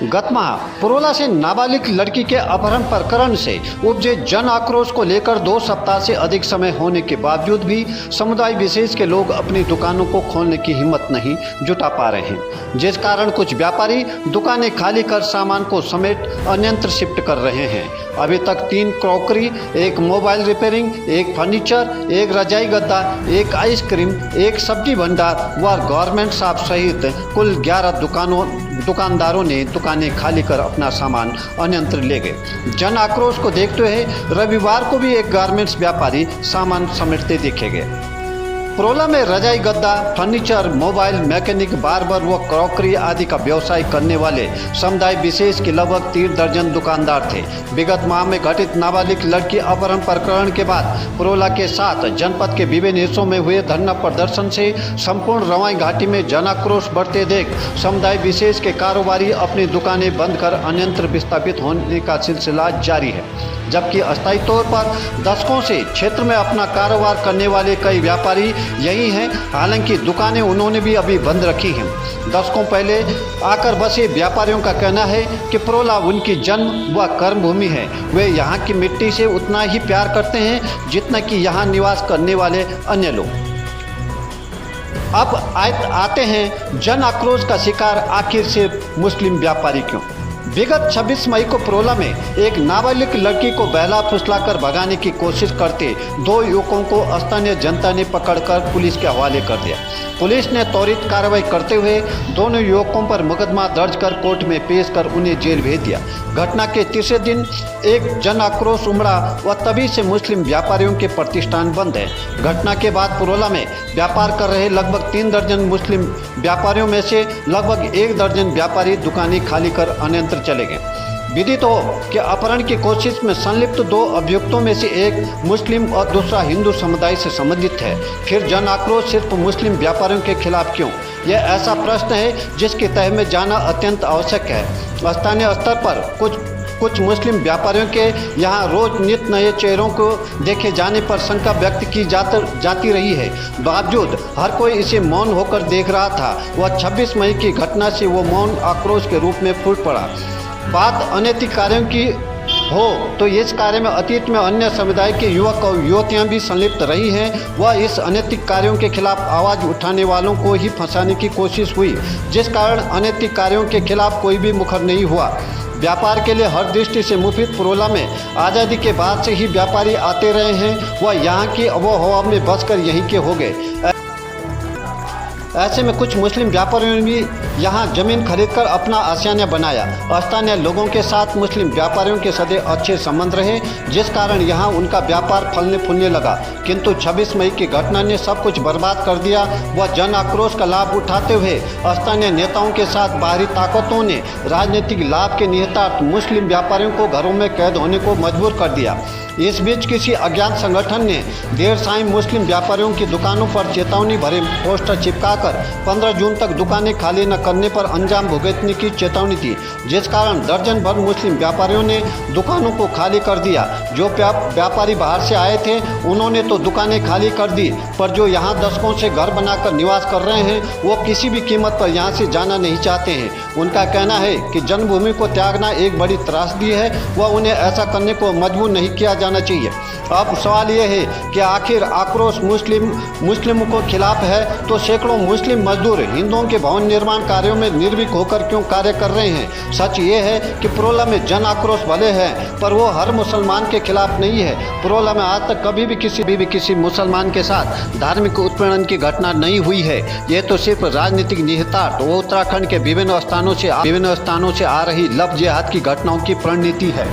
गत माह पुरोला से नाबालिग लड़की के अपहरण प्रकरण से उपजे जन आक्रोश को लेकर 2 सप्ताह से अधिक समय होने के बावजूद भी समुदाय विशेष के लोग अपनी दुकानों को खोलने की हिम्मत नहीं जुटा पा रहे हैं, जिस कारण कुछ व्यापारी दुकानें खाली कर सामान को समेट अन्यत्र शिफ्ट कर रहे हैं। अभी तक 3 क्रॉकरी, 1 मोबाइल रिपेयरिंग, 1 फर्नीचर, 1 रजाई गद्दा, 1 आइसक्रीम, 1 सब्जी भंडार व गवर्नमेंट शॉप सहित कुल 11 दुकानदारों ने दुकानें खाली कर अपना सामान अन्यत्र ले गए। जन आक्रोश को देखते हुए रविवार को भी एक गारमेंट्स व्यापारी सामान समेटते देखे गए। पुरोला में रजाई गद्दा, फर्नीचर, मोबाइल, मैकेनिक, बार्बर व क्रॉकरी आदि का व्यवसाय करने वाले समुदाय विशेष के लगभग 3 दर्जन दुकानदार थे। विगत माह में घटित नाबालिग लड़की अपहरण प्रकरण के बाद पुरोला के साथ जनपद के विभिन्न हिस्सों में हुए धरना प्रदर्शन से संपूर्ण रवाई घाटी में जन आक्रोश बढ़ते देख समुदाय विशेष के कारोबारी अपनी दुकानें बंद कर अन्यत्र विस्थापित होने का सिलसिला जारी है, जबकि अस्थायी तौर पर दशकों से क्षेत्र में अपना कारोबार करने वाले कई व्यापारी यही हैं। हालांकि दुकानें उन्होंने भी अभी बंद रखी हैं। दशकों पहले आकर बसे व्यापारियों का कहना है कि पुरोला उनकी जन्म व कर्मभूमि है। वे यहाँ की मिट्टी से उतना ही प्यार करते हैं जितना कि यहाँ निवास करने वाले अन्य लोग। अब आते हैं जन आक्रोश का शिकार आखिर से मुस्लिम व्यापारी क्यों। विगत 26 मई को पुरोला में एक नाबालिग लड़की को बहला फुसलाकर भगाने की कोशिश करते 2 युवकों को स्थानीय जनता ने पकड़कर पुलिस के हवाले कर दिया। पुलिस ने त्वरित कार्रवाई करते हुए दोनों युवकों पर मुकदमा दर्ज कर कोर्ट में पेश कर उन्हें जेल भेज दिया। घटना के तीसरे दिन एक जन आक्रोश उमड़ा व तभी से मुस्लिम व्यापारियों के प्रतिष्ठान बंद है। घटना के बाद पुरोला में व्यापार कर रहे लगभग 3 दर्जन मुस्लिम व्यापारियों में से लगभग 1 दर्जन व्यापारी दुकानें खाली कर अन्यत्र चले गए। विदित हो कि अपहरण की कोशिश में संलिप्त 2 अभियुक्तों में से एक मुस्लिम और दूसरा हिंदू समुदाय से संबंधित है। फिर जन आक्रोश सिर्फ मुस्लिम व्यापारियों के खिलाफ क्यों? यह ऐसा प्रश्न है जिसकी तह में जाना अत्यंत आवश्यक है। स्थानीय स्तर पर कुछ मुस्लिम व्यापारियों के यहाँ रोज नित नए चेहरों को देखे जाने पर शंका व्यक्त की जाती रही है। बावजूद हर कोई इसे मौन होकर देख रहा था। वह 26 मई की घटना से वो मौन आक्रोश के रूप में फूट पड़ा। बात अनैतिक कार्यों की हो तो इस कार्य में अतीत में अन्य समुदाय के युवक और युवतियां भी संलिप्त रही हैं। वह इस अनैतिक कार्यों के खिलाफ आवाज़ उठाने वालों को ही फंसाने की कोशिश हुई, जिस कारण अनैतिक कार्यों के खिलाफ कोई भी मुखर नहीं हुआ। व्यापार के लिए हर दृष्टि से मुफीद पुरोला में आज़ादी के बाद से ही व्यापारी आते रहे हैं। वह यहाँ की आबोहवा में बसकर यहीं के हो गए। ऐसे में कुछ मुस्लिम व्यापारियों ने भी यहाँ जमीन खरीदकर अपना आशियाना बनाया। स्थानीय लोगों के साथ मुस्लिम व्यापारियों के सदैव अच्छे संबंध रहे, जिस कारण यहाँ उनका व्यापार फलने फूलने लगा। किंतु 26 मई की घटना ने सब कुछ बर्बाद कर दिया। वह जन आक्रोश का लाभ उठाते हुए स्थानीय नेताओं के साथ बाहरी ताकतों ने राजनीतिक लाभ के निहितार्थ मुस्लिम व्यापारियों को घरों में कैद होने को मजबूर कर दिया। इस बीच किसी अज्ञात संगठन ने देर शाम मुस्लिम व्यापारियों की दुकानों पर चेतावनी भरे पोस्टर चिपकाकर 15 जून तक दुकानें खाली न करने पर अंजाम भुगतने की चेतावनी दी, जिस कारण दर्जन भर मुस्लिम व्यापारियों ने दुकानों को खाली कर दिया। जो व्यापारी बाहर से आए थे उन्होंने तो दुकानें खाली कर दी, पर जो यहाँ दशकों से घर बनाकर निवास कर रहे हैं वो किसी भी कीमत पर यहाँ से जाना नहीं चाहते हैं। उनका कहना है कि जन्मभूमि को त्यागना एक बड़ी त्रासदी है, वह उन्हें ऐसा करने को मजबूर नहीं किया जाना चाहिए। अब सवाल यह है कि आखिर आक्रोश मुस्लिमों को खिलाफ है तो सैकड़ों मुस्लिम मजदूर हिंदुओं के भवन निर्माण कार्यों में निर्भीक होकर क्यों कार्य कर रहे हैं? सच ये है कि पुरोला में जन आक्रोश भले है पर वो हर मुसलमान के खिलाफ नहीं है। पुरोला में आज तक कभी भी किसी मुसलमान के साथ धार्मिक उत्पीड़न की घटना नहीं हुई है। ये तो सिर्फ राजनीतिक निहितार्थ वो उत्तराखंड के विभिन्न स्थानों से आ रही लव जिहाद की घटनाओं की परिणति है।